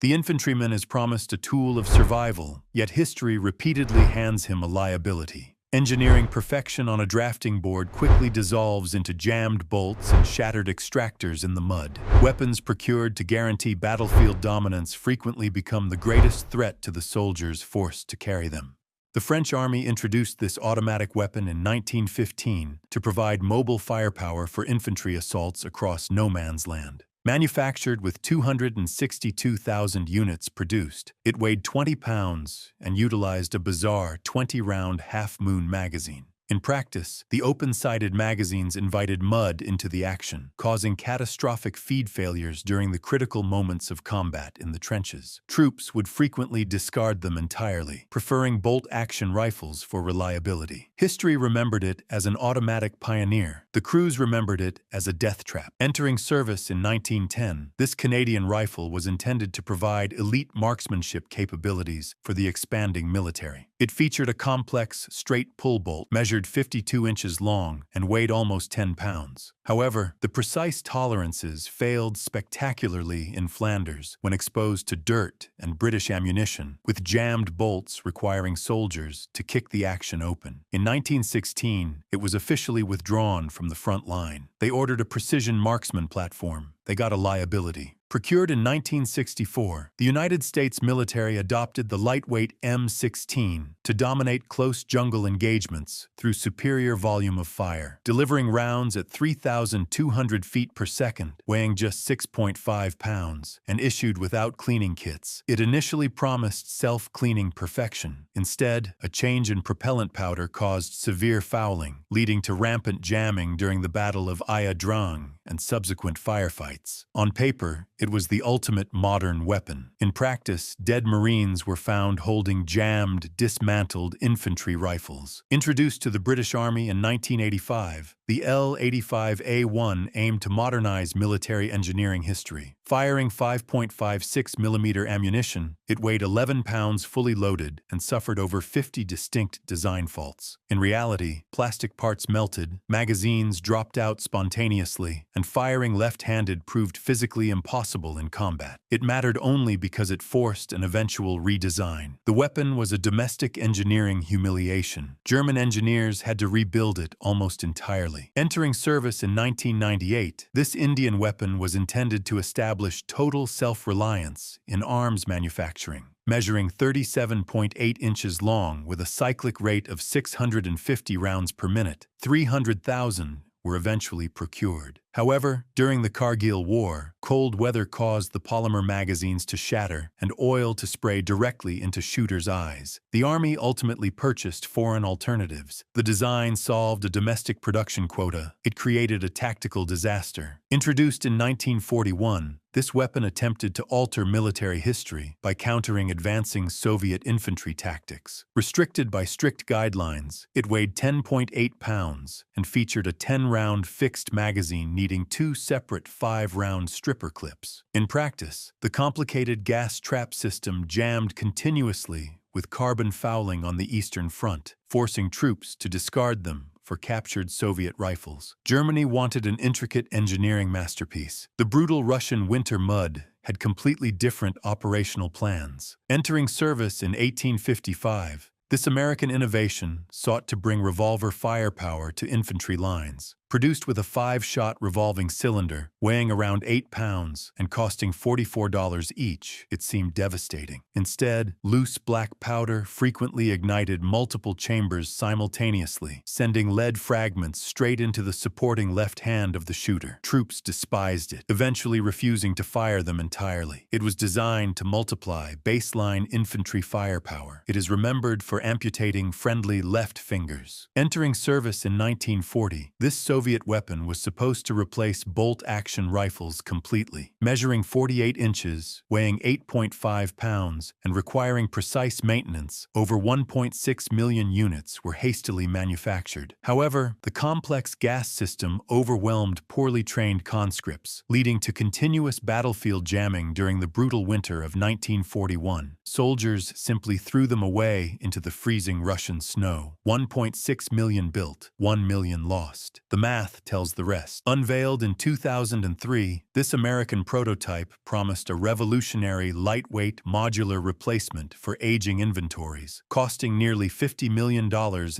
The infantryman is promised a tool of survival, yet history repeatedly hands him a liability. Engineering perfection on a drafting board quickly dissolves into jammed bolts and shattered extractors in the mud. Weapons procured to guarantee battlefield dominance frequently become the greatest threat to the soldiers forced to carry them. The French army introduced this automatic weapon in 1915 to provide mobile firepower for infantry assaults across no man's land. Manufactured with 262,000 units produced, it weighed 20 pounds and utilized a bizarre 20-round half-moon magazine. In practice, the open-sided magazines invited mud into the action, causing catastrophic feed failures during the critical moments of combat in the trenches. Troops would frequently discard them entirely, preferring bolt-action rifles for reliability. History remembered it as an automatic pioneer. The crews remembered it as a death trap. Entering service in 1910, this Canadian rifle was intended to provide elite marksmanship capabilities for the expanding military. It featured a complex, straight pull bolt measured 52 inches long and weighed almost 10 pounds. However, the precise tolerances failed spectacularly in Flanders when exposed to dirt and British ammunition, with jammed bolts requiring soldiers to kick the action open. In 1916, it was officially withdrawn from the front line. They ordered a precision marksman platform. They got a liability. Procured in 1964, the United States military adopted the lightweight M16 to dominate close jungle engagements through superior volume of fire, delivering rounds at 3,200 feet per second, weighing just 6.5 pounds, and issued without cleaning kits. It initially promised self-cleaning perfection. Instead, a change in propellant powder caused severe fouling, leading to rampant jamming during the Battle of Ia Drang and subsequent firefights. On paper, it was the ultimate modern weapon. In practice, dead Marines were found holding jammed, dismantled infantry rifles. Introduced to the British Army in 1985, the L-85A1 aimed to modernize military engineering history. Firing 5.56mm ammunition, it weighed 11 pounds fully loaded and suffered over 50 distinct design faults. In reality, plastic parts melted, magazines dropped out spontaneously, and firing left-handed proved physically impossible in combat. It mattered only because it forced an eventual redesign. The weapon was a domestic engineering humiliation. German engineers had to rebuild it almost entirely. Entering service in 1998, this Indian weapon was intended to establish total self-reliance in arms manufacturing. Measuring 37.8 inches long with a cyclic rate of 650 rounds per minute, 300,000 were eventually procured. However, during the Kargil War, cold weather caused the polymer magazines to shatter and oil to spray directly into shooters' eyes. The Army ultimately purchased foreign alternatives. The design solved a domestic production quota. It created a tactical disaster. Introduced in 1941, this weapon attempted to alter military history by countering advancing Soviet infantry tactics. Restricted by strict guidelines, it weighed 10.8 pounds and featured a 10-round fixed magazine needing two separate 5-round stripper clips. In practice, the complicated gas trap system jammed continuously with carbon fouling on the Eastern Front, forcing troops to discard them for captured Soviet rifles. Germany wanted an intricate engineering masterpiece. The brutal Russian winter mud had completely different operational plans. Entering service in 1855, this American innovation sought to bring revolver firepower to infantry lines. Produced with a 5-shot revolving cylinder, weighing around 8 pounds and costing $44 each, it seemed devastating. Instead, loose black powder frequently ignited multiple chambers simultaneously, sending lead fragments straight into the supporting left hand of the shooter. Troops despised it, eventually refusing to fire them entirely. It was designed to multiply baseline infantry firepower. It is remembered for amputating friendly left fingers. Entering service in 1940, this Soviet weapon was supposed to replace bolt-action rifles completely. Measuring 48 inches, weighing 8.5 pounds, and requiring precise maintenance, over 1.6 million units were hastily manufactured. However, the complex gas system overwhelmed poorly trained conscripts, leading to continuous battlefield jamming during the brutal winter of 1941. Soldiers simply threw them away into the freezing Russian snow. 1.6 million built, 1 million lost. The math tells the rest. Unveiled in 2003, this American prototype promised a revolutionary, lightweight, modular replacement for aging inventories. Costing nearly $50 million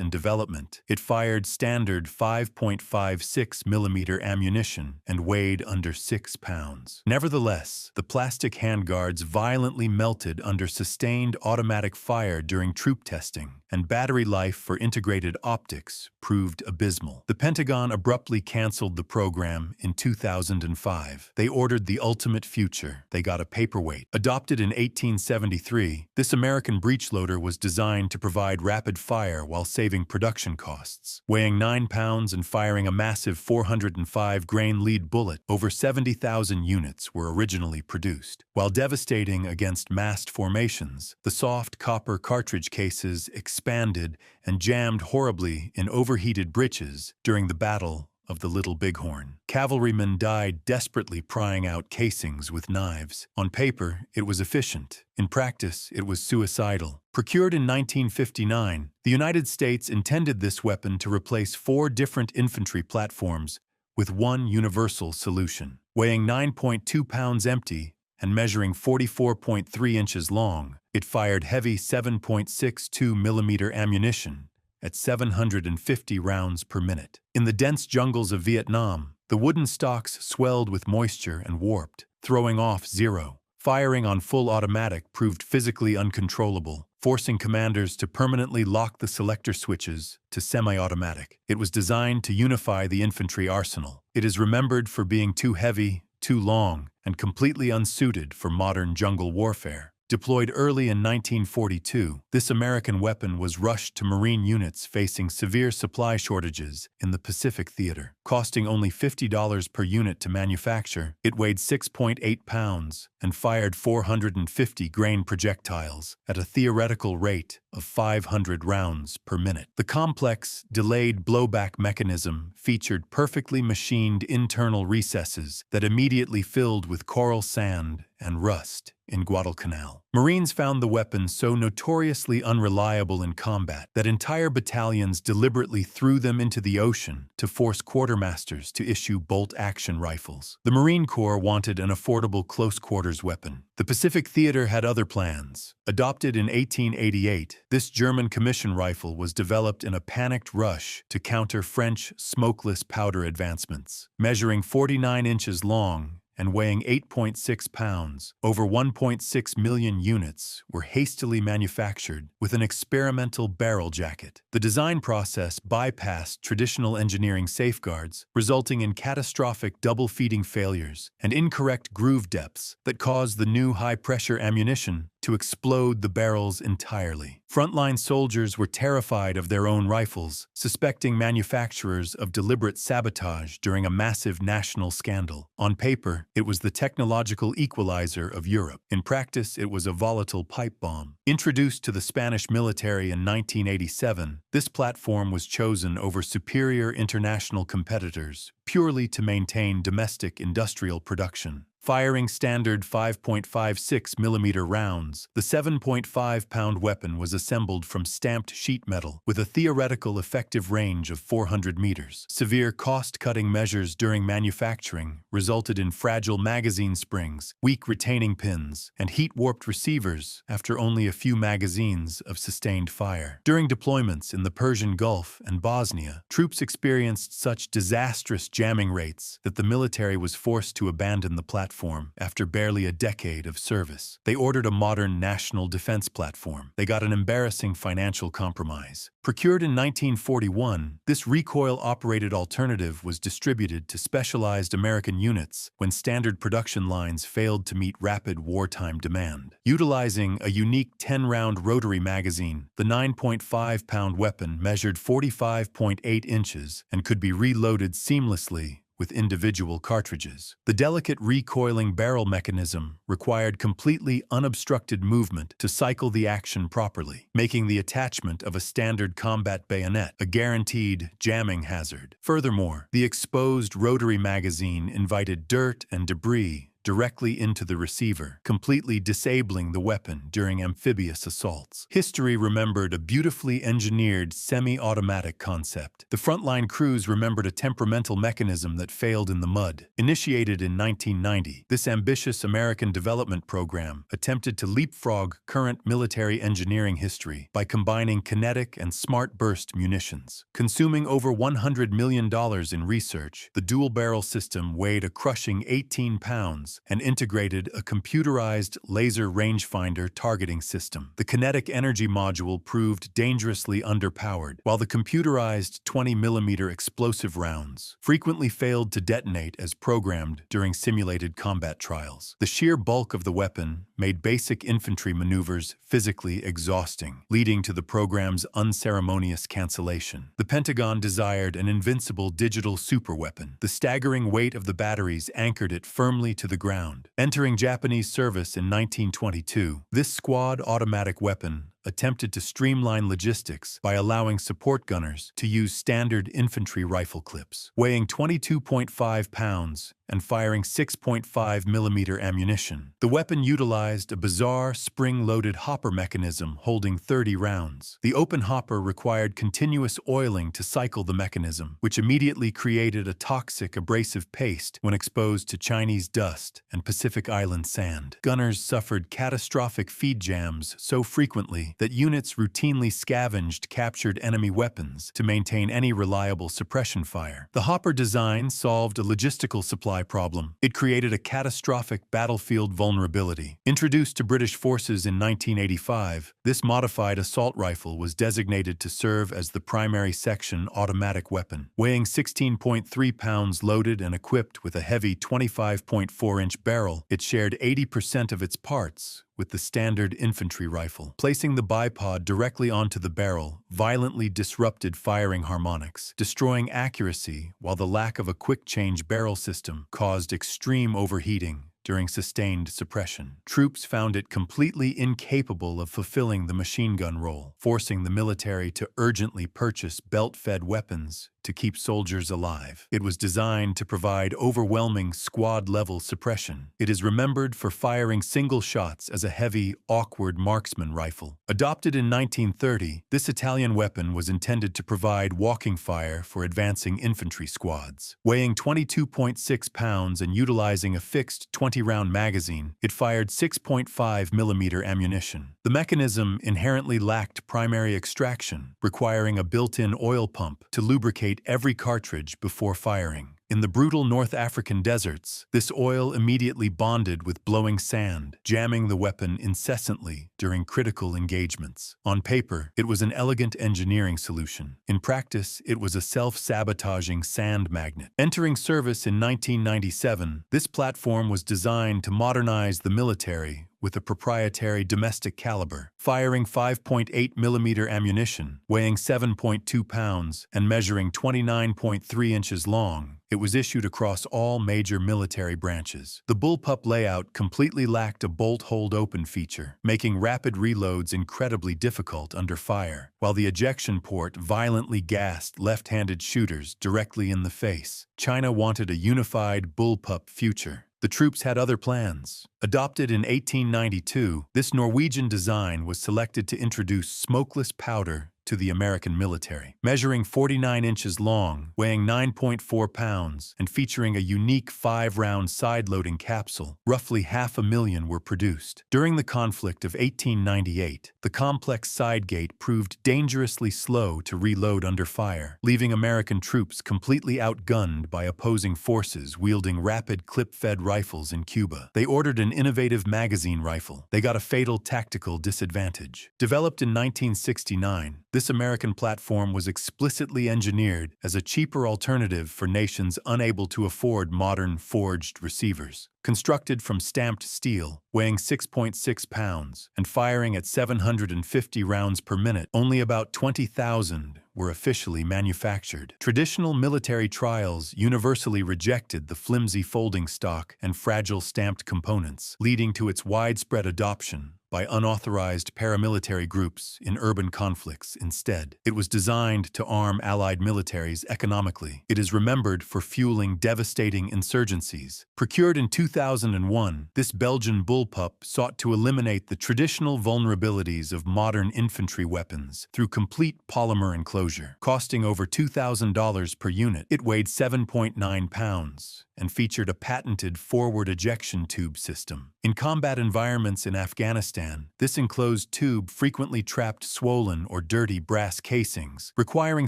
in development, it fired standard 5.56mm ammunition and weighed under 6 pounds. Nevertheless, the plastic handguards violently melted under sustained automatic fire during troop testing, and battery life for integrated optics proved abysmal. The Pentagon abruptly canceled the program in 2005. They ordered the ultimate future. They got a paperweight. Adopted in 1873, this American breechloader was designed to provide rapid fire while saving production costs. Weighing 9 pounds and firing a massive 405-grain lead bullet, over 70,000 units were originally produced. While devastating against massed formations, the soft copper cartridge cases expanded and jammed horribly in overheated breeches during the Battle of the Little Bighorn. Cavalrymen died desperately prying out casings with knives. On paper, it was efficient. In practice, it was suicidal. Procured in 1959, the United States intended this weapon to replace 4 different infantry platforms with one universal solution. Weighing 9.2 pounds empty and measuring 44.3 inches long, it fired heavy 7.62mm ammunition at 750 rounds per minute. In the dense jungles of Vietnam, the wooden stocks swelled with moisture and warped, throwing off zero. Firing on full automatic proved physically uncontrollable, forcing commanders to permanently lock the selector switches to semi-automatic. It was designed to unify the infantry arsenal. It is remembered for being too heavy, too long, and completely unsuited for modern jungle warfare. Deployed early in 1942, this American weapon was rushed to Marine units facing severe supply shortages in the Pacific Theater. Costing only $50 per unit to manufacture, it weighed 6.8 pounds and fired 450 grain projectiles at a theoretical rate of 500 rounds per minute. The complex, delayed blowback mechanism featured perfectly machined internal recesses that immediately filled with coral sand and rust in Guadalcanal. Marines found the weapon so notoriously unreliable in combat that entire battalions deliberately threw them into the ocean to force quartermasters to issue bolt-action rifles. The Marine Corps wanted an affordable close-quarters weapon. The Pacific Theater had other plans. Adopted in 1888, this German commission rifle was developed in a panicked rush to counter French smokeless powder advancements. Measuring 49 inches long and weighing 8.6 pounds, over 1.6 million units were hastily manufactured with an experimental barrel jacket. The design process bypassed traditional engineering safeguards, resulting in catastrophic double-feeding failures and incorrect groove depths that caused the new high-pressure ammunition to explode the barrels entirely. Frontline soldiers were terrified of their own rifles, suspecting manufacturers of deliberate sabotage during a massive national scandal. On paper, it was the technological equalizer of Europe. In practice, it was a volatile pipe bomb. Introduced to the Spanish military in 1987, this platform was chosen over superior international competitors purely to maintain domestic industrial production. Firing standard 5.56mm rounds, the 7.5-pound weapon was assembled from stamped sheet metal with a theoretical effective range of 400 meters. Severe cost-cutting measures during manufacturing resulted in fragile magazine springs, weak retaining pins, and heat-warped receivers after only a few magazines of sustained fire. During deployments in the Persian Gulf and Bosnia, troops experienced such disastrous jamming rates that the military was forced to abandon the platform after barely a decade of service. They ordered a modern national defense platform. They got an embarrassing financial compromise. Procured in 1941, this recoil-operated alternative was distributed to specialized American units when standard production lines failed to meet rapid wartime demand. Utilizing a unique 10-round rotary magazine, the 9.5-pound weapon measured 45.8 inches and could be reloaded seamlessly with individual cartridges. The delicate recoiling barrel mechanism required completely unobstructed movement to cycle the action properly, making the attachment of a standard combat bayonet a guaranteed jamming hazard. Furthermore, the exposed rotary magazine invited dirt and debris directly into the receiver, completely disabling the weapon during amphibious assaults. History remembered a beautifully engineered semi-automatic concept. The frontline crews remembered a temperamental mechanism that failed in the mud. Initiated in 1990, this ambitious American development program attempted to leapfrog current military engineering history by combining kinetic and smart burst munitions. Consuming over $100 million in research, the dual-barrel system weighed a crushing 18 pounds and integrated a computerized laser rangefinder targeting system. The kinetic energy module proved dangerously underpowered, while the computerized 20mm explosive rounds frequently failed to detonate as programmed during simulated combat trials. The sheer bulk of the weapon made basic infantry maneuvers physically exhausting, leading to the program's unceremonious cancellation. The Pentagon desired an invincible digital superweapon. The staggering weight of the batteries anchored it firmly to the ground. Entering Japanese service in 1922, this squad automatic weapon attempted to streamline logistics by allowing support gunners to use standard infantry rifle clips. Weighing 22.5 pounds and firing 6.5mm ammunition, the weapon utilized a bizarre spring-loaded hopper mechanism holding 30 rounds. The open hopper required continuous oiling to cycle the mechanism, which immediately created a toxic abrasive paste when exposed to Chinese dust and Pacific Island sand. Gunners suffered catastrophic feed jams so frequently that units routinely scavenged captured enemy weapons to maintain any reliable suppression fire. The hopper design solved a logistical supply problem. It created a catastrophic battlefield vulnerability. Introduced to British forces in 1985, this modified assault rifle was designated to serve as the primary section automatic weapon. Weighing 16.3 pounds loaded and equipped with a heavy 25.4-inch barrel, it shared 80% of its parts with the standard infantry rifle. Placing the bipod directly onto the barrel violently disrupted firing harmonics, destroying accuracy, while the lack of a quick-change barrel system caused extreme overheating during sustained suppression. Troops found it completely incapable of fulfilling the machine gun role, forcing the military to urgently purchase belt-fed weapons to keep soldiers alive. It was designed to provide overwhelming squad-level suppression. It is remembered for firing single shots as a heavy, awkward marksman rifle. Adopted in 1930, this Italian weapon was intended to provide walking fire for advancing infantry squads. Weighing 22.6 pounds and utilizing a fixed 20-round magazine, it fired 6.5mm ammunition. The mechanism inherently lacked primary extraction, requiring a built-in oil pump to lubricate every cartridge before firing. In the brutal North African deserts, this oil immediately bonded with blowing sand, jamming the weapon incessantly during critical engagements. On paper, it was an elegant engineering solution. In practice, it was a self-sabotaging sand magnet. Entering service in 1997, this platform was designed to modernize the military with a proprietary domestic caliber, firing 5.8mm ammunition, weighing 7.2 pounds, and measuring 29.3 inches long. It was issued across all major military branches. The bullpup layout completely lacked a bolt hold open feature, making rapid reloads incredibly difficult under fire, while the ejection port violently gassed left-handed shooters directly in the face. China wanted a unified bullpup future. The troops had other plans. Adopted in 1892, this Norwegian design was selected to introduce smokeless powder to the American military. Measuring 49 inches long, weighing 9.4 pounds, and featuring a unique 5-round side-loading capsule, roughly 500,000 were produced. During the conflict of 1898, the complex side gate proved dangerously slow to reload under fire, leaving American troops completely outgunned by opposing forces wielding rapid clip-fed rifles in Cuba. They ordered an innovative magazine rifle. They got a fatal tactical disadvantage. Developed in 1969, this American platform was explicitly engineered as a cheaper alternative for nations unable to afford modern forged receivers. Constructed from stamped steel, weighing 6.6 pounds and firing at 750 rounds per minute, only about 20,000 were officially manufactured. Traditional military trials universally rejected the flimsy folding stock and fragile stamped components, leading to its widespread adoption by unauthorized paramilitary groups in urban conflicts instead. It was designed to arm Allied militaries economically. It is remembered for fueling devastating insurgencies. Procured in 2001, this Belgian bullpup sought to eliminate the traditional vulnerabilities of modern infantry weapons through complete polymer enclosure. Costing over $2,000 per unit, it weighed 7.9 pounds and featured a patented forward ejection tube system. In combat environments in Afghanistan, this enclosed tube frequently trapped swollen or dirty brass casings, requiring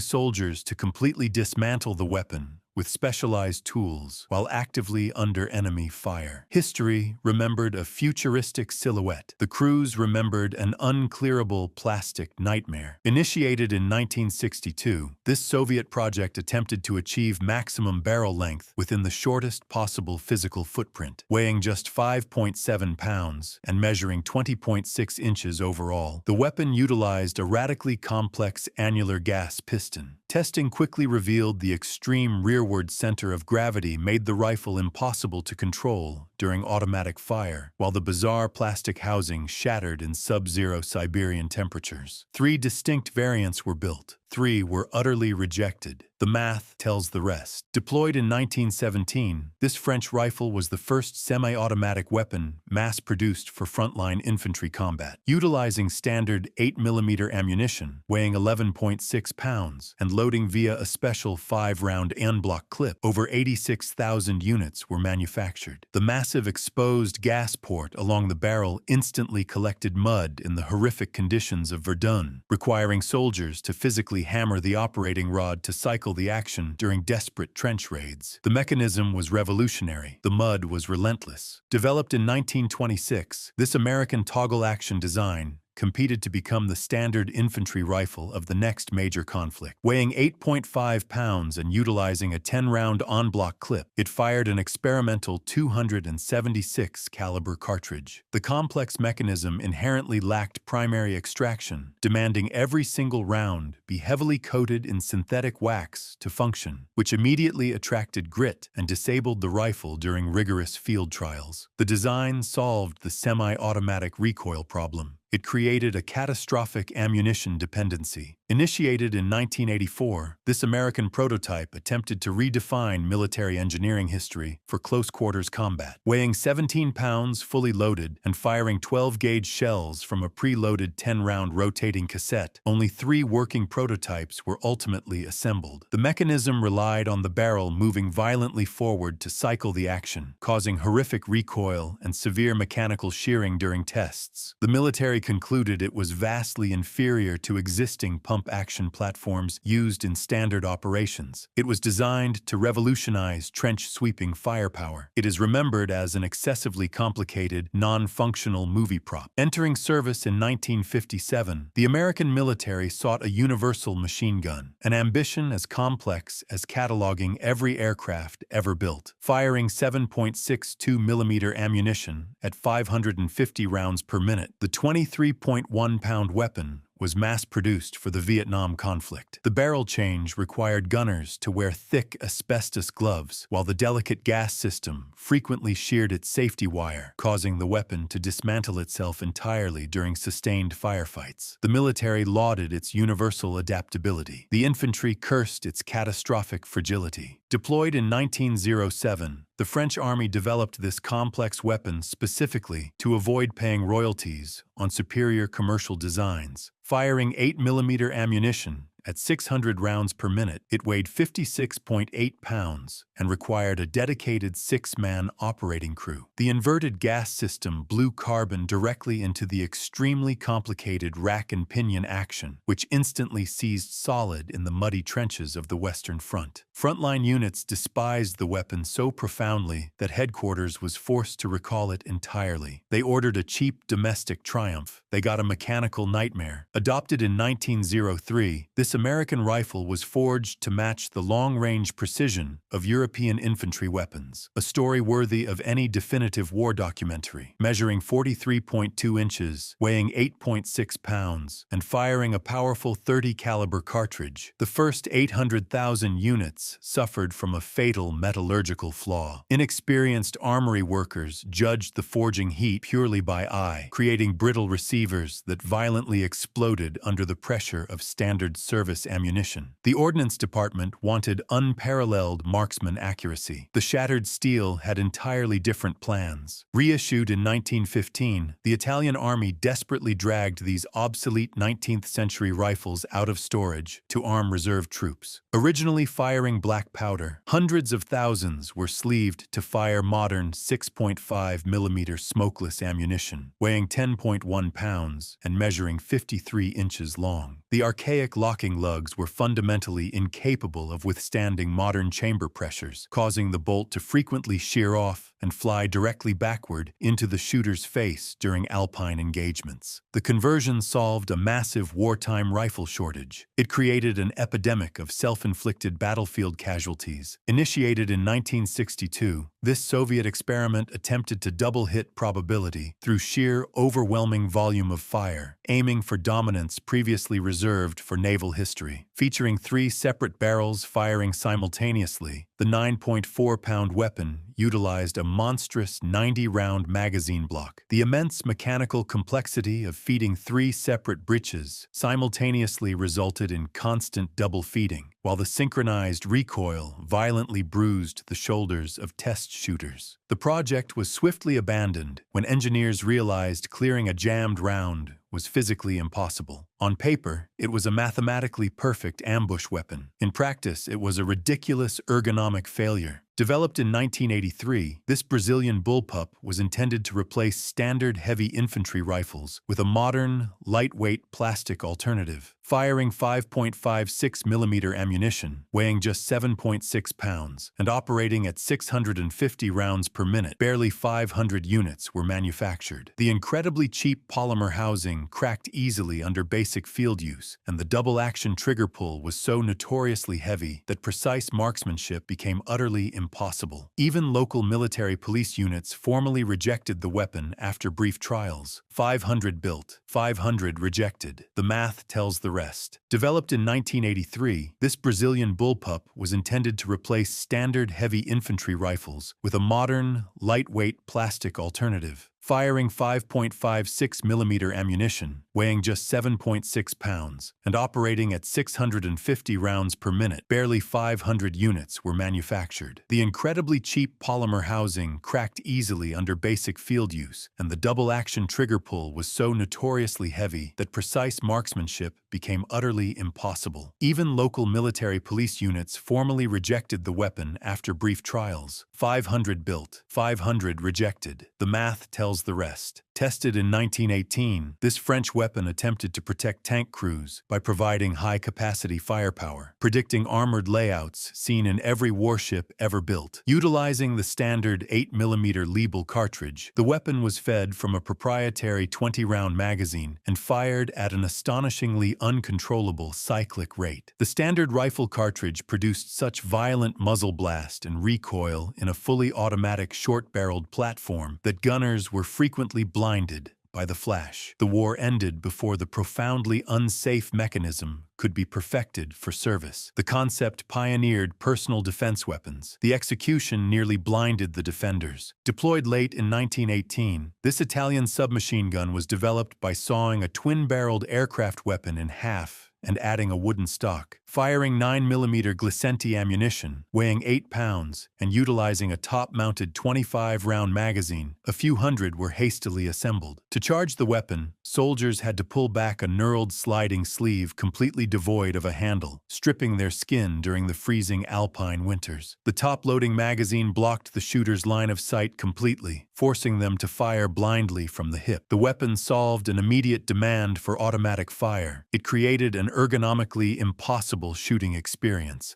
soldiers to completely dismantle the weapon with specialized tools while actively under enemy fire. History remembered a futuristic silhouette. The crews remembered an unclearable plastic nightmare. Initiated in 1962, this Soviet project attempted to achieve maximum barrel length within the shortest possible physical footprint. Weighing just 5.7 pounds and measuring 20.6 inches overall, the weapon utilized a radically complex annular gas piston. Testing quickly revealed the extreme rearward center of gravity made the rifle impossible to control during automatic fire, while the bizarre plastic housing shattered in sub-zero Siberian temperatures. 3 distinct variants were built. 3 were utterly rejected. The math tells the rest. Deployed in 1917, this French rifle was the first semi-automatic weapon mass-produced for frontline infantry combat. Utilizing standard 8mm ammunition, weighing 11.6 pounds, and loading via a special 5-round en-bloc clip, over 86,000 units were manufactured. The massive exposed gas port along the barrel instantly collected mud in the horrific conditions of Verdun, requiring soldiers to physically hammer the operating rod to cycle the action during desperate trench raids. The mechanism was revolutionary. The mud was relentless. Developed in 1926, this American toggle-action design competed to become the standard infantry rifle of the next major conflict. Weighing 8.5 pounds and utilizing a 10-round en-bloc clip, it fired an experimental 276 caliber cartridge. The complex mechanism inherently lacked primary extraction, demanding every single round be heavily coated in synthetic wax to function, which immediately attracted grit and disabled the rifle during rigorous field trials. The design solved the semi-automatic recoil problem. It created a catastrophic ammunition dependency. Initiated in 1984, this American prototype attempted to redefine military engineering history for close-quarters combat. Weighing 17 pounds fully loaded and firing 12-gauge shells from a preloaded 10-round rotating cassette, only 3 working prototypes were ultimately assembled. The mechanism relied on the barrel moving violently forward to cycle the action, causing horrific recoil and severe mechanical shearing during tests. The military concluded it was vastly inferior to existing pump-action platforms used in standard operations. It was designed to revolutionize trench-sweeping firepower. It is remembered as an excessively complicated, non-functional movie prop. Entering service in 1957, the American military sought a universal machine gun, an ambition as complex as cataloging every aircraft ever built. Firing 7.62mm ammunition at 550 rounds per minute, the 23.1-pound weapon was mass-produced for the Vietnam conflict. The barrel change required gunners to wear thick asbestos gloves, while the delicate gas system frequently sheared its safety wire, causing the weapon to dismantle itself entirely during sustained firefights. The military lauded its universal adaptability. The infantry cursed its catastrophic fragility. Deployed in 1907, the French army developed this complex weapon specifically to avoid paying royalties on superior commercial designs. Firing 8mm ammunition at 600 rounds per minute, it weighed 56.8 pounds and required a dedicated 6-man operating crew. The inverted gas system blew carbon directly into the extremely complicated rack and pinion action, which instantly seized solid in the muddy trenches of the Western Front. Frontline units despised the weapon so profoundly that headquarters was forced to recall it entirely. They ordered a cheap domestic triumph. They got a mechanical nightmare. Adopted in 1903, this this American rifle was forged to match the long-range precision of European infantry weapons, a story worthy of any definitive war documentary. Measuring 43.2 inches, weighing 8.6 pounds, and firing a powerful .30 caliber cartridge, the first 800,000 units suffered from a fatal metallurgical flaw. Inexperienced armory workers judged the forging heat purely by eye, creating brittle receivers that violently exploded under the pressure of standard service ammunition. The Ordnance Department wanted unparalleled marksman accuracy. The shattered steel had entirely different plans. Reissued in 1915, the Italian army desperately dragged these obsolete 19th-century rifles out of storage to arm reserve troops. Originally firing black powder, hundreds of thousands were sleeved to fire modern 6.5mm smokeless ammunition, weighing 10.1 pounds and measuring 53 inches long. The archaic locking lugs were fundamentally incapable of withstanding modern chamber pressures, causing the bolt to frequently shear off and fly directly backward into the shooter's face during alpine engagements. The conversion solved a massive wartime rifle shortage. It created an epidemic of self-inflicted battlefield casualties. Initiated in 1962, this Soviet experiment attempted to double hit probability through sheer, overwhelming volume of fire, aiming for dominance previously reserved for naval history. Featuring 3 separate barrels firing simultaneously, the 9.4-pound weapon utilized a monstrous 90-round magazine block. The immense mechanical complexity of feeding 3 separate breeches simultaneously resulted in constant double feeding, while the synchronized recoil violently bruised the shoulders of test shooters. The project was swiftly abandoned when engineers realized clearing a jammed round was physically impossible. On paper, it was a mathematically perfect ambush weapon. In practice, it was a ridiculous ergonomic failure. Developed in 1983, this Brazilian bullpup was intended to replace standard heavy infantry rifles with a modern, lightweight plastic alternative. Firing 5.56mm ammunition, weighing just 7.6 pounds, and operating at 650 rounds per minute, barely 500 units were manufactured. The incredibly cheap polymer housing cracked easily under basic field use, and the double-action trigger pull was so notoriously heavy that precise marksmanship became utterly impossible. Even local military police units formally rejected the weapon after brief trials. 500 built, 500 rejected. The math tells the rest. Developed in 1983, this Brazilian bullpup was intended to replace standard heavy infantry rifles with a modern, lightweight plastic alternative. Firing 5.56mm ammunition, weighing just 7.6 pounds, and operating at 650 rounds per minute, barely 500 units were manufactured. The incredibly cheap polymer housing cracked easily under basic field use, and the double-action trigger pull was so notoriously heavy that precise marksmanship became utterly impossible. Even local military police units formally rejected the weapon after brief trials. 500 built, 500 rejected. The math tells the rest. Tested in 1918, this French weapon attempted to protect tank crews by providing high-capacity firepower, predicting armored layouts seen in every warship ever built. Utilizing the standard 8mm Liebel cartridge, the weapon was fed from a proprietary 20-round magazine and fired at an astonishingly uncontrollable cyclic rate. The standard rifle cartridge produced such violent muzzle blast and recoil in a fully automatic short-barreled platform that gunners were frequently blinded by the flash. The war ended before the profoundly unsafe mechanism could be perfected for service. The concept pioneered personal defense weapons. The execution nearly blinded the defenders. Deployed late in 1918, this Italian submachine gun was developed by sawing a twin-barreled aircraft weapon in half and adding a wooden stock. Firing 9mm Glicenti ammunition, weighing 8 pounds, and utilizing a top-mounted 25-round magazine, a few hundred were hastily assembled. To charge the weapon, soldiers had to pull back a knurled sliding sleeve completely devoid of a handle, stripping their skin during the freezing alpine winters. The top-loading magazine blocked the shooter's line of sight completely, forcing them to fire blindly from the hip. The weapon solved an immediate demand for automatic fire. It created an ergonomically impossible shooting experience.